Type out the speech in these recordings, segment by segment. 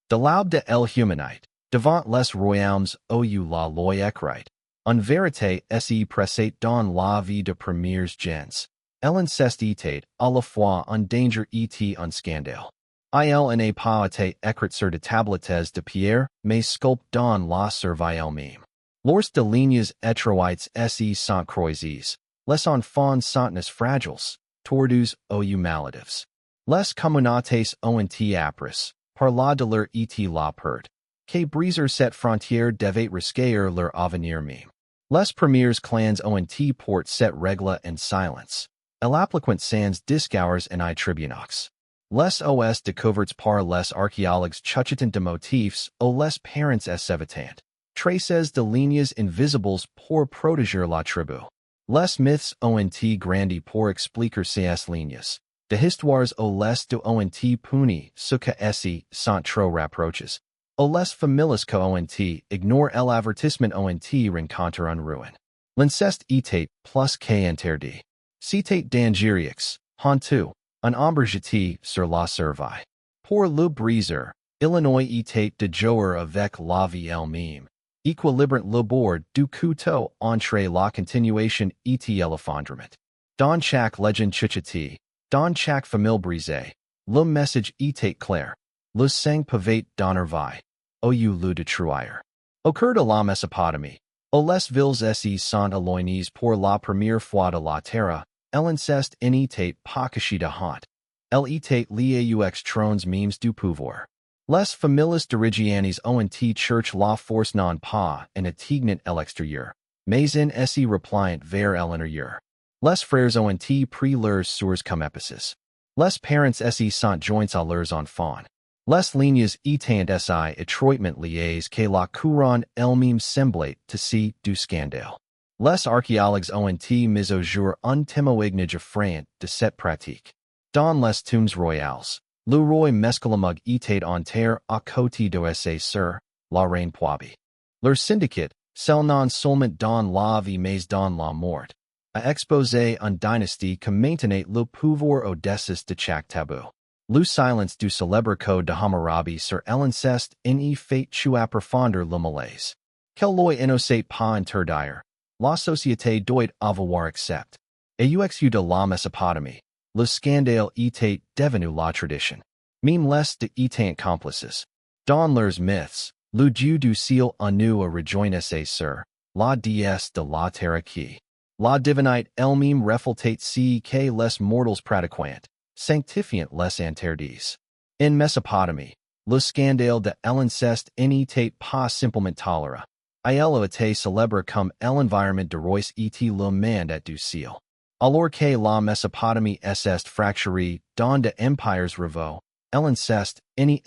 De l'aube de l'humanité, devant les royaumes ou la loi écrite, en vérité se pressait dans la vie de premiers gens. L'inceste était, à la fois un danger et un scandale. Il n'a pas été écrit sur de tablettes de pierre, mais sculpté dans la cervelle elle-même. Lors de lignes étroites se sont croisées, les enfants sont fragiles, tordus ou maladives. Les communautés ont appris, par la douleur et la perte, que briser cette frontière devait risquer leur avenir même. Les premiers clans ont porté cette règle en silence. L'appliquent sans discours en tribunaux. Les os découverts par les archéologues chuchotant de motifs ou les parents s'évitant. Traces de lignes invisibles pour protéger la tribu. Les myths ont grandi pour expliquer ces lignes. De histoires ou les de ont puni ce que sont trop rapproches. Ou les familles que ont ignore l'avertissement ont rencontre en ruine. L'inceste était plus qu'interdit. C'était dangereux, honteux, un ombre jeté sur la cervelle. Pour le briser, Illinois était de jouer avec la vie elle-même. Équilibrant le bord du couteau entre la continuation et l'effondrement. Dans chaque legend chuchotée, dans chaque famille brisée, le message était clair. Le sang pouvait donner vie. Ou le détruire. Au cours de la Mésopotamie, les villes se sont éloignées pour la première fois de la terre, l'inceste n'était pas caché de honte. Elle était liée aux trônes mêmes du pouvoir. Les familles dirigeantes ont cherché la force non pas en atteignant l'extérieur, mais en se repliant vers l'intérieur. Les frères ont pris leurs sources comme épices. Les parents se sont joints à leurs enfants. Les lignes étant si étroitement liées que la couronne elle-même semblait to see du scandale. Les archéologues ont mis au jour un témoignage effrayant de cette pratique. Dans les tombes royales, le roi Mescalamug était en terre à côté de ses sœurs, la reine Poibi. Leur syndicate, celle non seulement dans la vie mais dans la mort, a exposé une dynastie qui maintenait le pouvoir au-dessus de chaque tabou. Le silence du célèbre code de Hammurabi sur l'inceste en fait tu approfondir le malaise. Quelle loi innocente pas interdire, la société doit avoir accepté. Et uxu de la Mésopotamie, le scandale était devenu la tradition. Même les de étant complices. Dans leurs myths, le dieu du ciel a nu a rejoint ses sœurs, la déesse de la terre qui. La divinité elle-même reflète ce que les mortals pratiquent. Sanctifiant les interdits. En Mésopotamie, le scandale de l'inceste n'était pas simplement toléré. Il était célèbre comme l'environnement de Royce et le mandat du ciel. Alors que la Mésopotamie est fracturée dans des empires rivaux, l'inceste n'est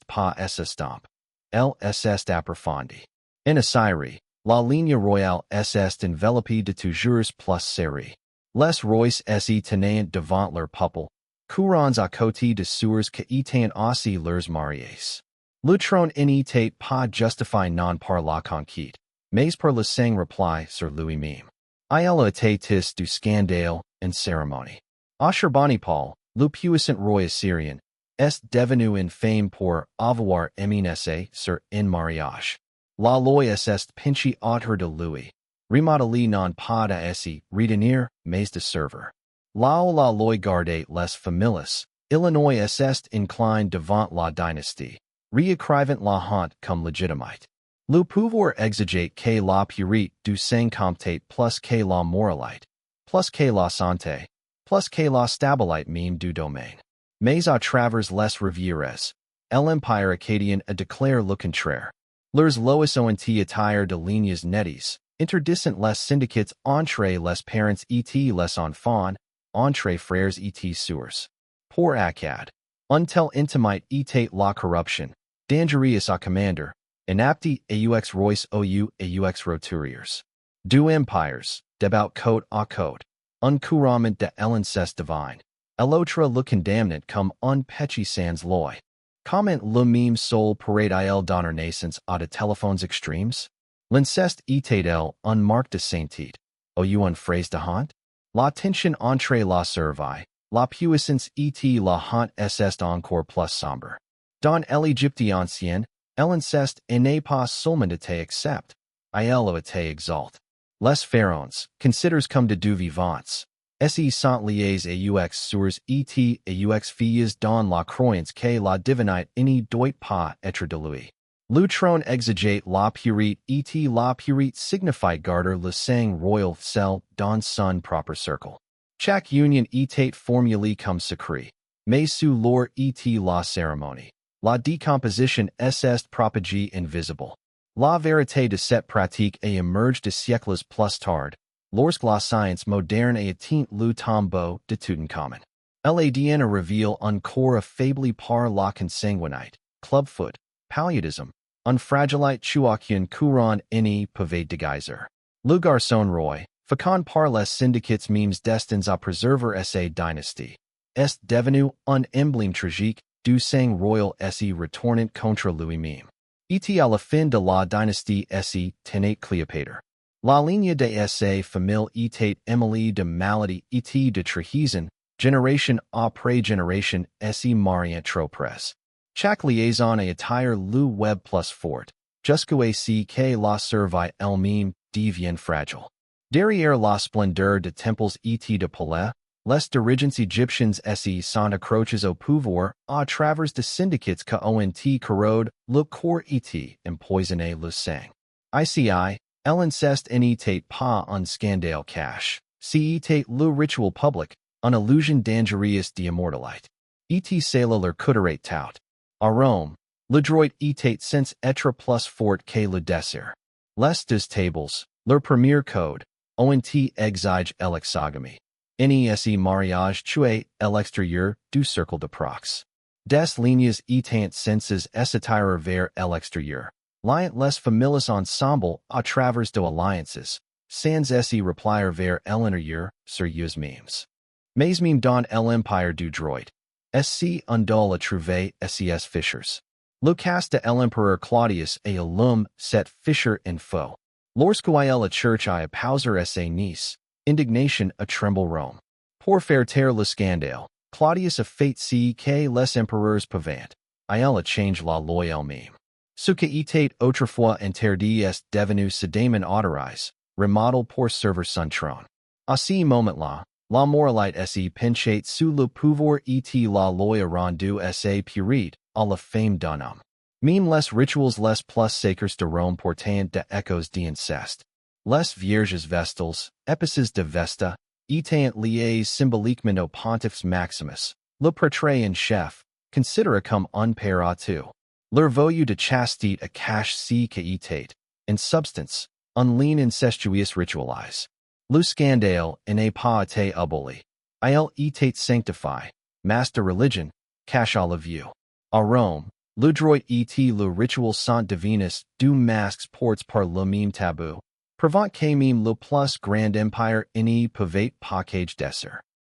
pas estampe. Elle est approfondie. En Assyrie, la ligne royale est enveloppée de toujours plus série. Les rois se tenaient devant leur peuple, courants à côté de ceux qui étaient aussi leurs mariés. Le trône n'était pas justifié non par la conquête, mais par le sang repli sur lui-même. Il était du scandale en cérémonie. Ashurbanipal, le puissant roi assyrien, est devenu infâme pour avoir éminé sur un mariage. La loi est pinchée autour de lui, remodelée non pas de se retenir, mais de servir. Là où la loi gardait les familles, Illinois est incliné devant la dynastie, réécrivant la honte comme légitimite. Le pouvoir exige que la purité du sang compte plus que la moralité, plus que la santé, plus que la stabilité même du domaine. Mais à travers les rivières, l'empire acadien a déclaré le contraire. Leurs lois ont attire de lignes nettes, interdisant les syndicates entre les parents et les enfants, entre frères et sœurs. Pour accad, untel intimate était la corruption, dangereux à commander, inapte aux rois ou aux roturiers. Deux empires, débat côte à côte, un couronnement de l'inceste divine, l'autre le condamnant comme un péché sans loi. Comment le même sol pourrait-il donner naissance à de téléphones extremes? L'inceste était-il un marque de sainteté, ou une phrase de honte? La tension entre la cervelle, la puissance et la honte est encore plus sombre. Dans l'Égypte ancienne, l'inceste n'est pas seulement été accept, il a été exalt. Les pharaons, considers comme de deux vivants, se sont liés aux sources et aux filles dans la croyance que la divinité ne doit pas être de lui. Le trône exigait la purité et la purité signifie garder le sang royal cell dans son propre cercle. Chaque union était formulée comme secret, mais sous l'or était la cérémonie. La décomposition est propagée invisible. La vérité de cette pratique a émergé de siècles plus tard, lorsque la science moderne a atteint le tombeau de Toutankhamon. L'ADN révèle encore affaibli par la consanguinité, clubfoot, paludisme, un fragilite chuakian courant ne pouvait déguiser. Le garçon roi, fécond par les syndicats memes destinés à préserver sa dynastie, est devenu un emblème tragique du sang royal se retournant contre lui-même. Et à la fin de la dynastie se tenait Cléopâtre. La ligne de sa famille était Émilie de maladie et de trahison, génération après génération se mariant trop près. Chaque liaison a attire le web plus fort, jusqu'à ce que la survie elle-même devienne fragile. Derrière la splendeur de temples et de palais, les dirigeants égyptiens se sont accrochés au pouvoir à travers de syndicats qui ont corrodé le corps et empoisonné le sang. Ici, l'inceste n'était pas un scandale caché, c'était le rituel public, une illusion dangereuse d'immortalité. Et c'est leur couturat tout. À Rome, le droit était sans être plus fort que le désir. Les deux tables, leur premier code, ont exige l'exogamie. Nes mariage tué à l'extérieur du cercle de prox. Des lignes étant senses s'attirer vers l'extérieur. Liant les familles ensemble à travers de alliances, sans se replier vers l'intérieur sur eux-mêmes. Mais même dans l'empire du droit, sc undol a trouvé ses fissures. Le cas de l'empereur Claudius a l'homme cette fissure in faux. Lorsqu'il la church a pauser sa niece, indignation a tremble Rome. Pour faire taire le scandale, Claudius a fait ce que les empereurs pouvaient. Il a changé la loi elle-même. Ce qui était autrefois interdit est devenu soudainement autorisé, remodel pour servir son trône. À ce moment-là, la moralité se penchait sous le pouvoir et la loi rendue sa purite à la fame d'un homme. Même les rituels les plus sacres de Rome portant de échos d'inceste. Les vierges vestales, épices de Vesta, étant liées symboliquement au pontifex maximus, le prêtre en chef, considéré comme un père à tout. Leur voyou de chastité a cache ce qui était, en substance, un lien incestueux ritualisé. Le scandale n'est pas été aboli. Il était sanctifié, mas de religion, cache à la vue. À Rome, le droit était le rituel saint divinus du masques ports par le même tabou, prouvant que même le plus grand empire ne pouvait package d'esser.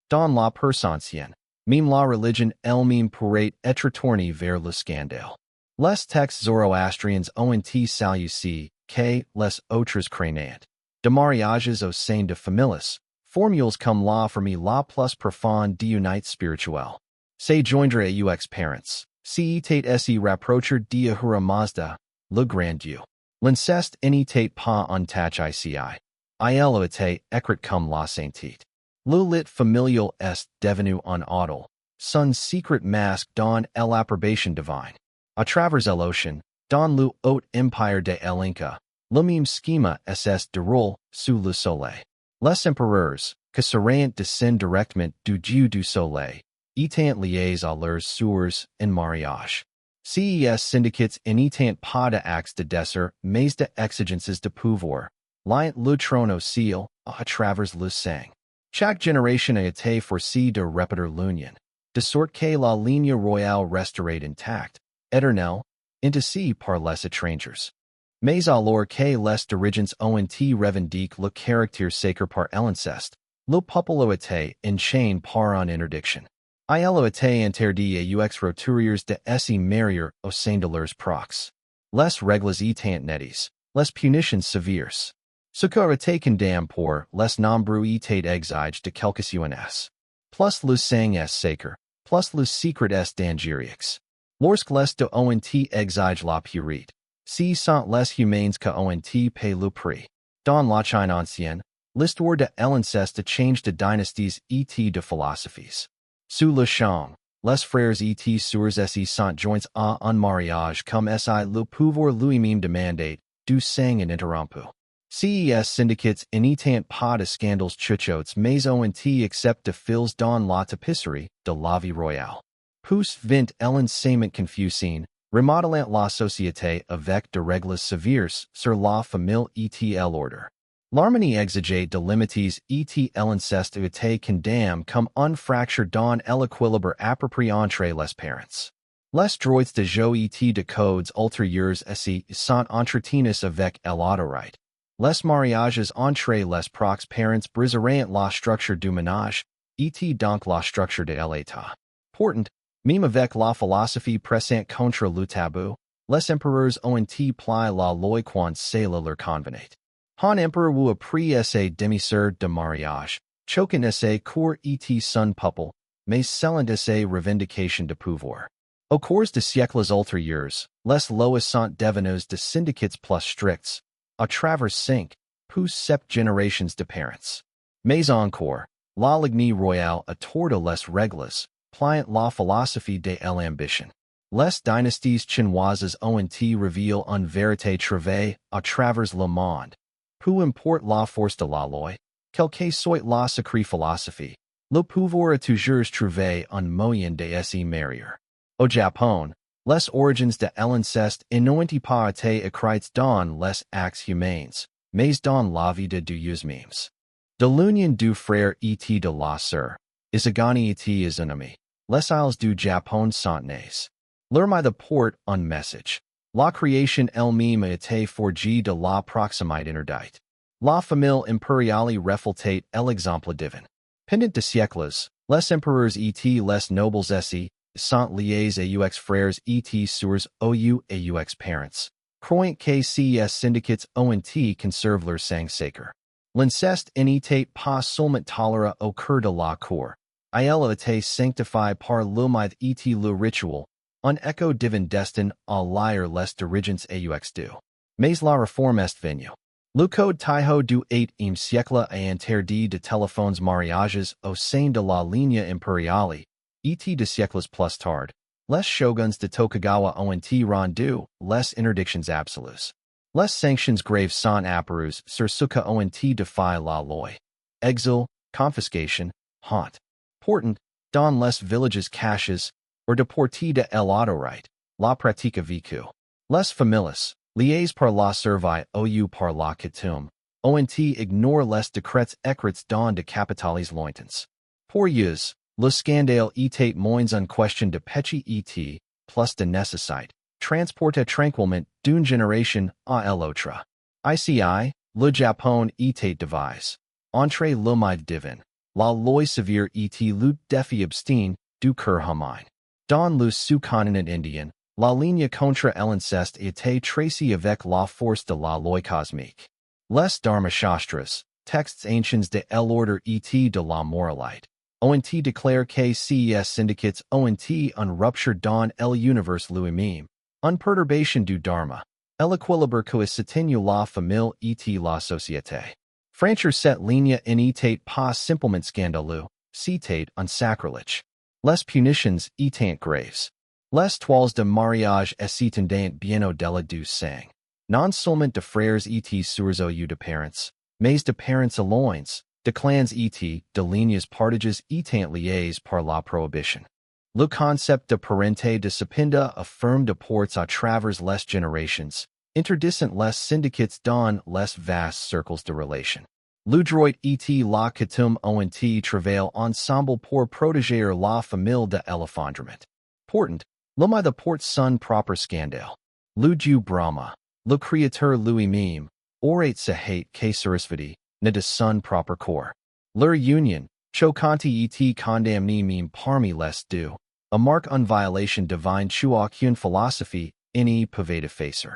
Dans la Perse ancienne, même la religion elle-même pourrait être tournée vers le scandale. Les textes zoroastriens ont salué que les autres craignant de mariages au sein de familles, formules comme la famille la plus profonde d'unité spirituelle. Se joindre aux parents, c'était se rapprocher d'Ahura Mazda, le grand Dieu. L'inceste n'était pas un tâche ici. Il a été écrit comme la sainteté. Le lit familial est devenu un idole, son secret masque dans l'approbation divine. À travers l'ocean, dans le haut empire de l'Inca, le même schema ss déroule sous le soleil. Les empereurs, que seraient descendent directement du dieu du soleil, étant liés à leurs sources en mariage. Ces syndicats n'étant pas d'actes de désir, mais d'exigences de pouvoir, liant le trône au ciel, à travers le sang. Chaque génération a été forcée de répéter l'union, de sorte que la ligne royale resterait intacte, éternelle, interdite par les étrangers. Mais alors que les dirigeants ont revendiqué le caractère sacré par l'inceste, le peuple a été enchaîné par une interdiction. Il a été interdit aux roturiers de se marier au sein de leurs proches. Les règles étant nettes, les punitions sévères. Ce qui a été condamné pour les nombreux étaient exige de quelque UNS. Plus le sang est sacre, plus le secret est dangereux. Lorsque les de ont exige la purite, si sont les humains que ont paie le prix. Dans la Chine ancienne, l'histoire de l'inceste change de dynasties et de philosophies. Sous le champ, les frères et sœurs sont joints à un mariage comme si le pouvoir lui-même demandait, du sang ininterrompu. Ces syndicats n'étant pas de scandales chuchotes mais ont acceptent de fils dans la tapisserie de la vie royale. Pousse vint l'enseignement confusing, remodelant la société avec de règles sévères sur la famille et l'ordre. L'harmonie exigée de limites et l'inceste était condamné comme un fracture dans l'équilibre approprié entre les parents. Les droits de jeu et de codes ultérieurs sont entretenus avec l'autorité. Les mariages entre les proches parents briseront la structure du ménage, et donc la structure de l'État. Pourtant, même avec la philosophie pressante contre le tabou, les empereurs ont plié la loi quand cela leur convenait. Un empereur ou après essaie d'émissaire de mariage, choquant essaie cour et son peuple, mais selon essaie revendication de pouvoir. Au cours de siècles ultérieurs, les lois sont devenues de syndicats plus stricts, à travers 5, puis 7 générations de parents. Mais encore, la lignée royale a tordu les règles, pliant la philosophie de l'ambition. Les dynasties chinoises ont révélé une vérité trouvée à travers le monde. Peu importe la force de la loi, quelle que soit la sacrée philosophie, le pouvoir a toujours trouvé un moyen de s'y marier. Au Japon, les origines de l'inceste n'ont pas été écrites dans les actes humains, mais dans la vie de Dieu même. De l'union du frère et de la sœur, Isagani et Izunami, les îles du Japon sont nées. Leur m'a porte un message. La création elle-même a été forgée de la proximité interdite. La famille impériale reflète l'exemple divin. Pendant de siècles, les empereurs et les nobles sont liés aux frères et sœurs aux parents, croyant que ces syndicats ont conservé leur sang sacré. L'inceste n'était pas seulement toléré au cœur de la cour, il a été sanctifié par le mythe et le rituel, un écho divin destin à lire les dirigeants aux deux. Mais la réforme est venue. Le code Taiho du 8e siècle a interdit de téléphones mariages au sein de la ligne impériale, et de siècles plus tard, les shoguns de Tokugawa ont rendu les interdictions absolues. Les sanctions graves sont apparues sur ce que ont défié la loi. Exil, confiscation, honte. Pourtant, dans les villages cachés, or déportés de l'autorité, la pratique a vécu. Les familles, liées par la survie ou par la coutume, ont ignoré les décrets écrits dans de capitales lointains. Pour eux, le scandale était moins une question de péché et plus de nécessité, transporté tranquillement d'une génération à l'autre. Ici, le Japon était devise. Entre le mythe divin, la loi sévère et le défi obstinate du cœur humain. Dans le sous-continent indien, la ligne contre l'inceste était tracée avec la force de la loi cosmique. Les dharmashastras, textes anciens de l'ordre et de la moralité, ont déclaré que ces syndicats ont une rupture dans l'univers lui-même, une perturbation du dharma, l'équilibre que soutient la famille et la société. Franchir cette ligne n'était pas simplement scandaleux, c'était un sacrilège. Les punitions étant graves. Les toiles de mariage s'étendant bien au-delà du sang. Non seulement de frères et sœurs ou de parents, mais de parents alliés, de clans et de lignes partages étant liées par la prohibition. Le concept de parenté de sepinda affirme de portes à travers les générations, interdisant les syndicats dans les vastes cercles de relations. Le droit et la coutume ont travaillé ensemble pour protéger la famille de l'effondrement. Pourtant, l'homme de porte son propre scandale. Le dieu Brahma, le créateur lui-même, aurait se hate que Sarasvati, ne de son propre corps. Leur union, choquante et condamnée même parmi les deux, a marque une violation divine qu'une philosophie n'y pouvait effacer.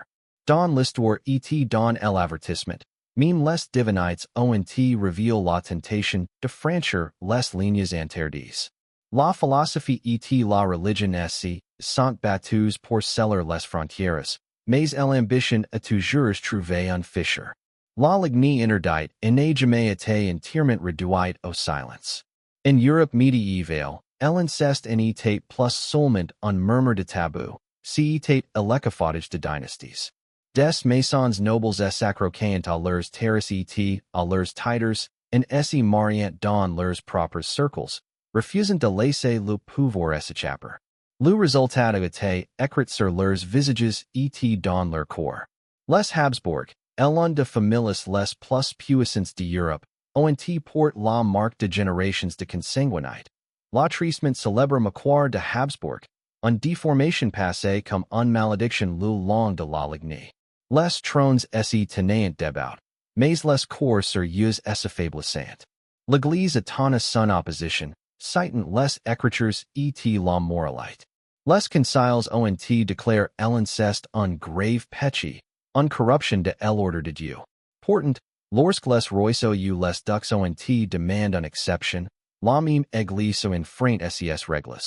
Dans l'histoire et dans l'avertissement, même les divinités ont révélé la tentation de franchir les lignes interdites. La philosophie et la religion ainsi sont battus pour sceller les frontières, mais l'ambition est toujours trouvée un fisher. La ligne interdite n'a jamais été entièrement réduite au silence. In Europe médiévale, l'inceste n'était plus seulement un murmure de tabou, c'était l'échafaudage de dynasties. Des maisons nobles et sacro-cant à leurs terres et à leurs titres, en se mariant dans leurs propres cercles, refusant de laisser le pouvoir s'échapper. Le résultat a été écrit sur leurs visages et dans leur corps. Les Habsbourg, l'un de familles les plus puissantes d'Europe, ont pour la marque de générations de consanguinité. La traitement célèbre maqua de Habsbourg, une déformation passée comme une malédiction le long de la lignée. Les trônes se tenaient debout, mais les corps sérieux s'affaiblissant. L'Église attendait son opposition, citant les Écritures et la moralité. Les conciles ont déclaré l'inceste un grave péché, une corruption de l'ordre de Dieu. Pourtant, lorsque les rois ou les ducs ont demandé une exception, la même Église ont enfreint ces règles.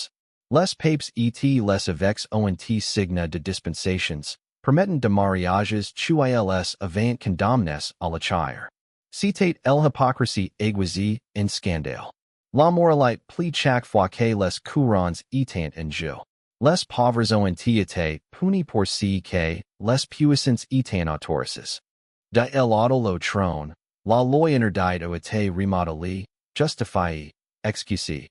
Les papes et les évêques ont signé de dispensations, permettant de mariages tués avant condamnés à la chair. C'était l'hypocrisie aiguisée en scandale. La moralité plie chaque fois que les courants étaient en jeu. Les pauvres ont été punis pour ce que les puissants étaient autorises. De l'autre au trône, la loi interdite a été remodelée, justifiée, excusée.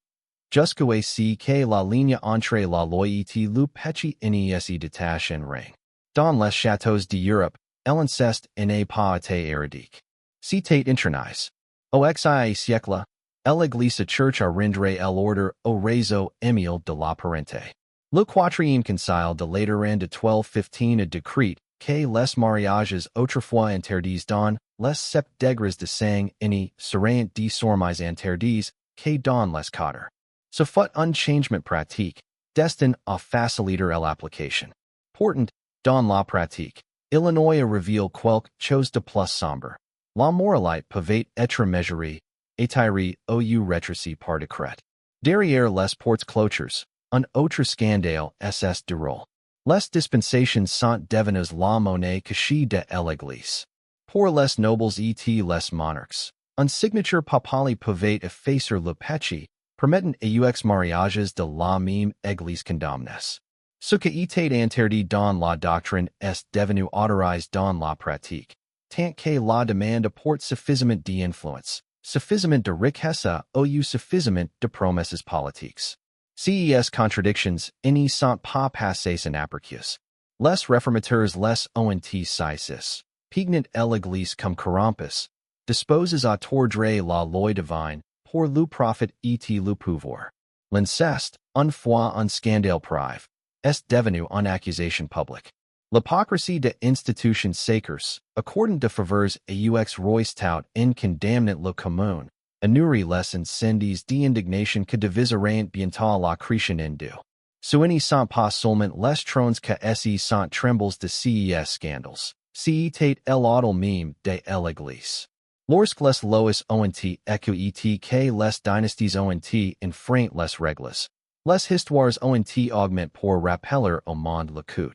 Jusqu'à ce que la ligne entre la loi et le péché ne se détache en rien. Dans les châteaux d'Europe, l'inceste n'a pas été éradiqué. C'était internise. Au XIe siècle, l'Église church a rendu l'ordre au réseau Émile de la Parenté. Le quatrième concile de Lateran de 1215 a décrit que les mariages autrefois interdits dans les 7 degrés de sang ne seraient désormais interdits que dans les 4. Ce fut un changement pratique, destiné à faciliter l'application. Pourtant, dans la pratique, Illinois a révélé quelque chose de plus sombre. La moralité pouvait être mesurée, étirée ou rétrécie par décret. Derrière les portes clôtures, un autre scandale SS déroule. Les dispensations sont devenues la monnaie cachée de l'Église. Pour les nobles et les monarques, une signature papale pouvait effacer le péché, permettant aux mariages de la même Église condamnés. Ce qui était interdit dans la doctrine est devenu autorisé dans la pratique, tant que la demande apporte suffisamment d'influence, suffisamment de richesse ou suffisamment de promesses politiques. Ces contradictions ne sont pas passées inaperçues. Les réformateurs les ont saisi, pignant l'Église comme corrompus, disposés à tordre la loi divine pour le profit et le pouvoir. L'inceste, une fois un scandale privé, est devenu une accusation publique. L'hypocrisie de institutions sacres, accordant de faveurs aux rois tout en condamnant le commun, a nourri les incendies d'indignation que diviseront bientôt la création en deux. Ce ne sont pas seulement les trônes que se sont trembles de ces scandales, c'était l'autre même de l'Église. Lorsque les lois ont écouté que les dynasties ont enfreint les règles, les histoires ont augmenté pour rappeler au monde le coup.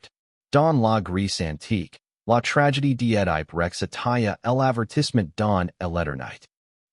Dans la Grèce antique, la tragédie d'Oedipe Rex attaya l'avertissement dans l'éternité.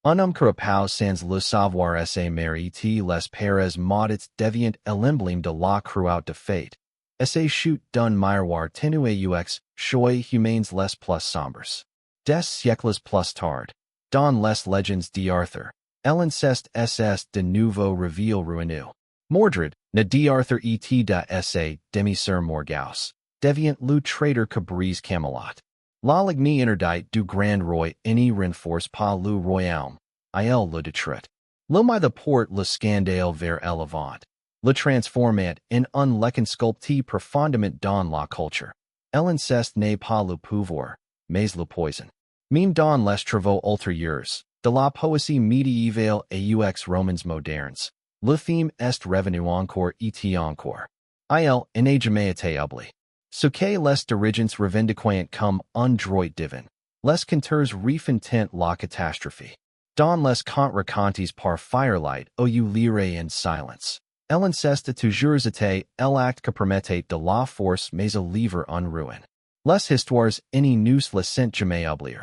Un homme capable sans le savoir se mérite les peres maudits devient l'emblème de la cruauté de fate. Se chute d'un miroir tenu aux choix humains les plus sombres. Des siècles plus tard, dans les légendes d'Arthur, l'inceste ss de nouveau révèle ruineux. Mordred, ne d'Arthur et de sa demi-sœur Morgause, devient le traiteur que brise Camelot. La lignée interdite du grand roi ne renforce pas le royaume, elle le détruit. L'homme de porte le scandale vers l'avant, le transformant en un leçon sculpté profondément dans la culture. L'inceste n'est pas le pouvoir, mais le poison. Même dans les travaux ultérieurs, de la poésie médiévale aux romans modernes, le thème est revenu encore et encore. Il n'a jamais été oublié. Ce que les dirigeants revendiquent comme un droit divin, les conteurs refantent la catastrophe. Dans les contes racontés par firelight, ou lire in silence. Elle insiste toujours été l'acte que permettait de la force mais au livre en ruine. Les histoires ini nous le sont jamais oublier.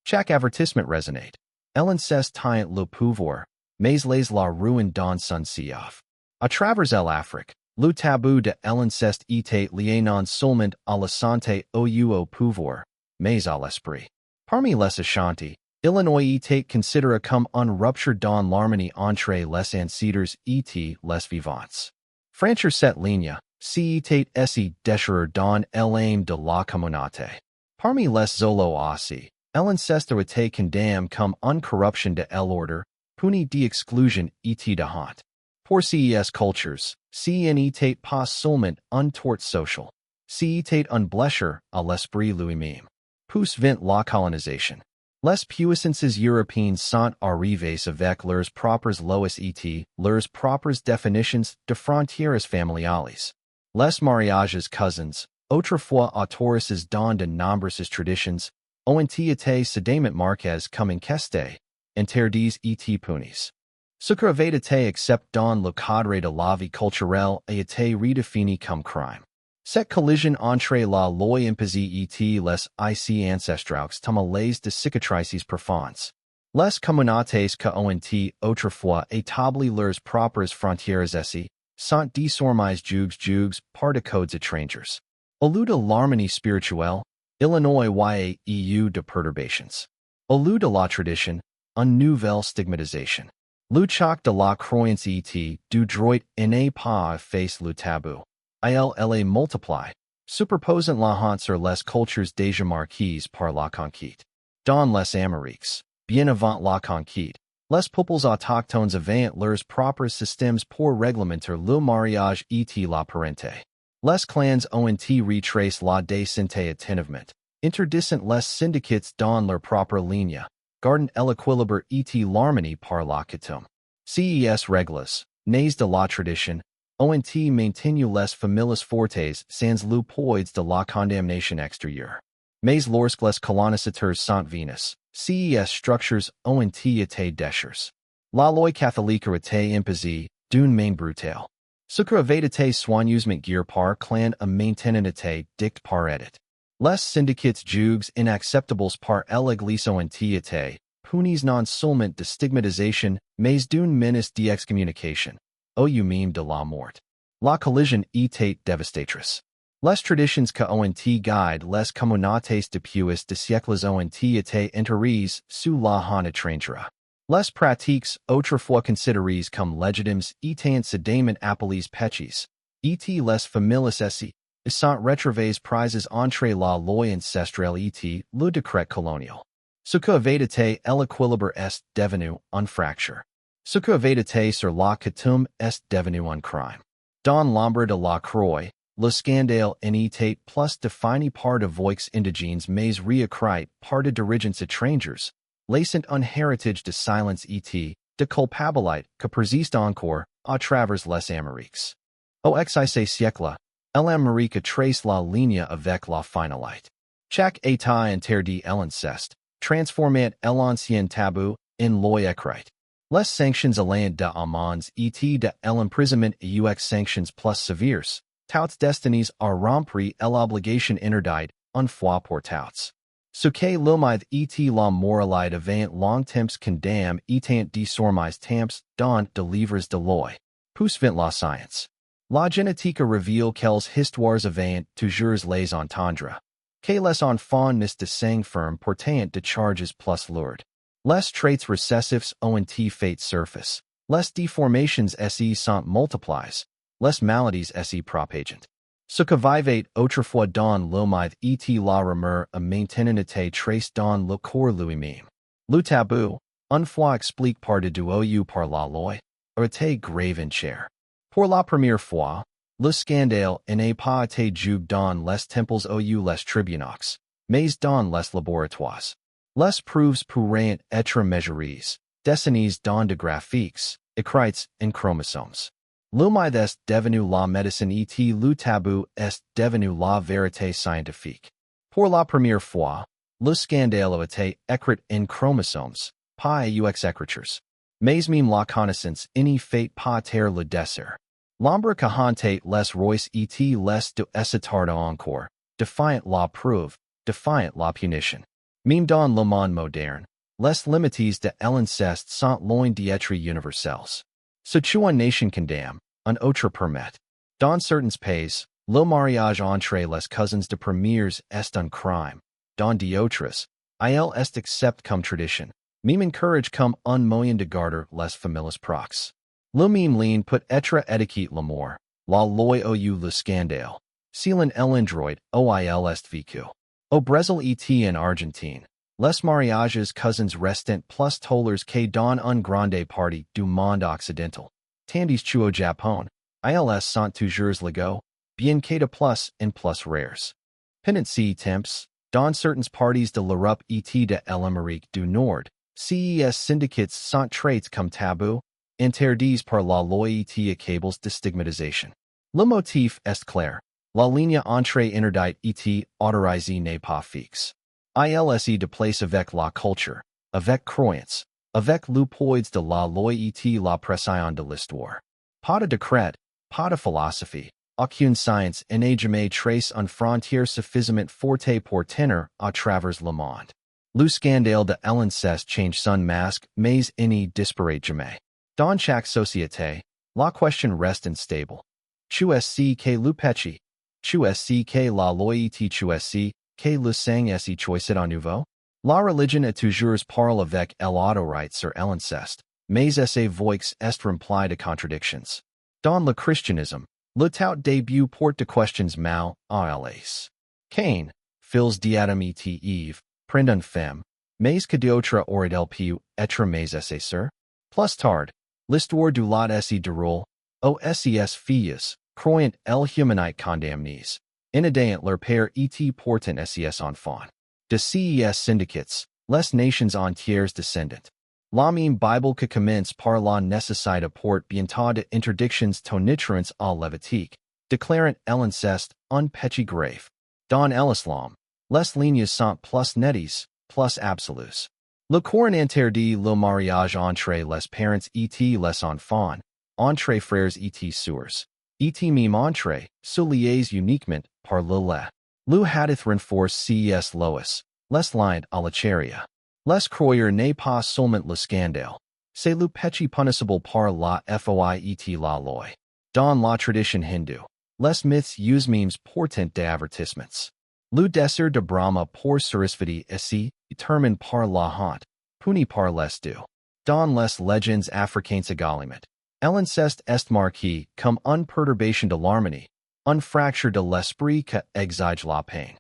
Chaque avertissement résonate. Elle insiste tient le pouvoir, mais les la ruine dans son siège. À travers l'Afrique, le tabou de l'inceste était lié non seulement à la santé ou au pouvoir, mais à l'esprit. Parmi les Ashanti, Illinois était considéré comme une rupture dans l'harmonie entre les ancêtres et les vivants. Franchir cette ligne, c'était essayer d'échouer dans l'aim de la communauté. Parmi les Zolo aussi, l'inceste était condamné comme une corruption de l'ordre, puni d'exclusion et de honte. Pour ces cultures, n'était pas seulement un tort social, c'était un blessure à l'esprit lui-même. Pousse vint la colonisation. Les puissances européennes sont arrivées avec leurs propres lois et leurs propres définitions de frontières familiales. Les mariages cousins, autrefois autorisés dans de nombreuses traditions, ont été sédiment marqués comme inquestés, interdits et punis. Ce qui avait été accepté dans le cadre de la vie culturelle a été redéfini comme crime. Cette collision entre la loi imposée et les IC ancestraux tombe de cicatrices profondes. Les communautés qui ont autrefois établi leurs propres frontières ici sont désormais jugues par de codes étrangers. Au lieu de l'harmonie spirituelle, Illinois y a eu de perturbations. Au lieu de la tradition, une nouvelle stigmatisation. Le choc de la croyance et du droit n'est pas efface le tabou. Elle est multipliée, superposant la honte sur les cultures déjà marquées par la conquête. Dans les Amériques, bien avant la conquête, les peuples autochtones avaient leurs propres systèmes pour réglementer le mariage et la parenté. Les clans ont retracé la descente attentivement, interdisant les syndicats dans leur propre ligne, gardant l'équilibre et l'harmonie par la coutume. Ces règles, nées de la tradition, ont maintenu les familles fortes sans le poids de la condamnation extérieure. Mais lorsque les colonisateurs sont venus, ces structures ont été déchirées. La loi catholique a été imposée d'une main brutale. Ce qui avait été soigneusement guéri par clan a maintenant été dicté par edit. Les syndicats juges inacceptables par l'Église ont été punis non seulement de stigmatisation, mais d'une menace d'excommunication, au même de la mort. La collision était dévastatrice. Les traditions qui ont guidé les communautés depuis des siècles ont été enterrées sous la honte étrangère. Les pratiques, autrefois considérées comme légitimes, étant sédiment appelées péchés, et les familles ici, sont retrouvées prises entre la loi ancestrale et le décret colonial. Ce qui avait été l'équilibre est devenu une fracture. Ce qui avait été sur la coutume est devenu un crime. Dans l'ombre de la croix, le scandale en était plus défini par de voix indigènes mais réécrit par de dirigeants étrangers, laissant un héritage de silence et de culpabilité que persiste encore à travers les Amériques. Au XIC siècle, l'Amérique trace la ligne avec la finalité. Chaque État interdit l'inceste, transformant l'ancien tabou en loi écrite. Les sanctions allant de amendes et de l'emprisonnement aux sanctions plus sévères, toutes destinées à rompre l'obligation interdite une fois pour toutes. Ce que l'homme et la moralité avant longtemps condamne étant désormais temps dans de livres de loi. Pousse vint la science. La génétique révèle quelles histoires avant toujours les entendre. Que les enfants ne de sang ferme portant de charges plus lourdes. Les traits recessifs ont fait surface. Les déformations se sont multipliées. Les maladies se propagent. Ce que vivait autrefois dans l'homme et la rumeur a maintenant été tracé dans le corps lui-même. Le tabou, une fois expliqué par de ou par la loi, a été grave en chair. Pour la première fois, le scandale n'a pas été jugé dans les temples ou les tribunaux, mais dans les laboratoires. Les preuves pourraient être mesurées, dessinées dans de graphiques, écrites en chromosomes. L'homme est devenu la médecine et le tabou est devenu la vérité scientifique. Pour la première fois, le scandale a été écrit en chromosomes, pas aux écritures. Mais même la connaissance n'y fait pas terre le désir. L'ombre que hante les rois et les de s'attarde encore, defiant la prouve, defiant la punition. Même dans le monde moderne, les limites de l'inceste sont loin d'être universelles. Ce qu'une nation condamne, un autre permet. Dans certains pays, le mariage entre les cousins de premiers est un crime. Dans d'autres, il est accepté comme tradition, même encouragé comme un moyen de garder les familles proches. Le même lien peut être étiqueté l'amour, la loi ou le scandale. Si l'un l'endroit oil est vécu. Au Brésil et en Argentine, les mariages cousins restent plus tolérés que dans une grande partie du monde occidental. Tandis qu'au Japon, ils sont toujours légaux, bien que de plus en plus rares. Pendant ces temps, dans certaines parties de l'Europe et de l'Amérique du Nord, ces syndicats sont traités comme tabous, interdits par la loi et accablés de stigmatisation. Le motif est clair. La ligne entre interdit et autorisé n'est pas fixe. Il de place avec la culture, avec croyance, avec le poids de la loi et la pression de l'histoire. Pas de décret, pas de philosophie, aucune science n'a jamais tracé une frontière suffisamment forte pour tenir à travers le monde. Le scandale de l'inceste change son masque, mais n'y disparaît jamais. Dans chaque société, la question reste instable. Tu es que le péché? Tu es que la loi et tu es que le sang est choisit à nouveau? La religion est toujours parle avec l'autorité sur l'inceste, mais esse voix est rempli de contradictions. Dans le christianisme, le tout début porte de questions mal à l'aise. Cain, fils d'Adam et Eve, prend une femme, mais que d'autres aurait-il pu être mais esse sur? Plus tard, l'histoire du lot se déroule, aux ses filles, croyant el humanite condamnées, inadayant leur père et portant ses enfants. De ces syndicats, les nations entières descendent. La même Bible que commence par la nécessité porte bientôt de interdictions tonitruantes à Lévitique, déclarant l'inceste un péché grave. Dans l'islam, les lignes sont plus nettes, plus absolues. Le Coran interdit le mariage entre les parents et les enfants, entre frères et sœurs, et même entre souliers uniquement par le lait. Le hadith renforce ces lois, les liens à la charia. Les croyeurs n'est pas seulement le scandale, c'est le péché punissable par la foi et la loi. Dans la tradition hindoue, les myths use memes portant d'avertissements. Le désir de Brahma pour Sarasvati est déterminé par la honte, puni par les dieux. Dans les légendes africaines également, l'inceste est marqué comme une perturbation de l'harmonie, une fracture de l'esprit que exige la peine.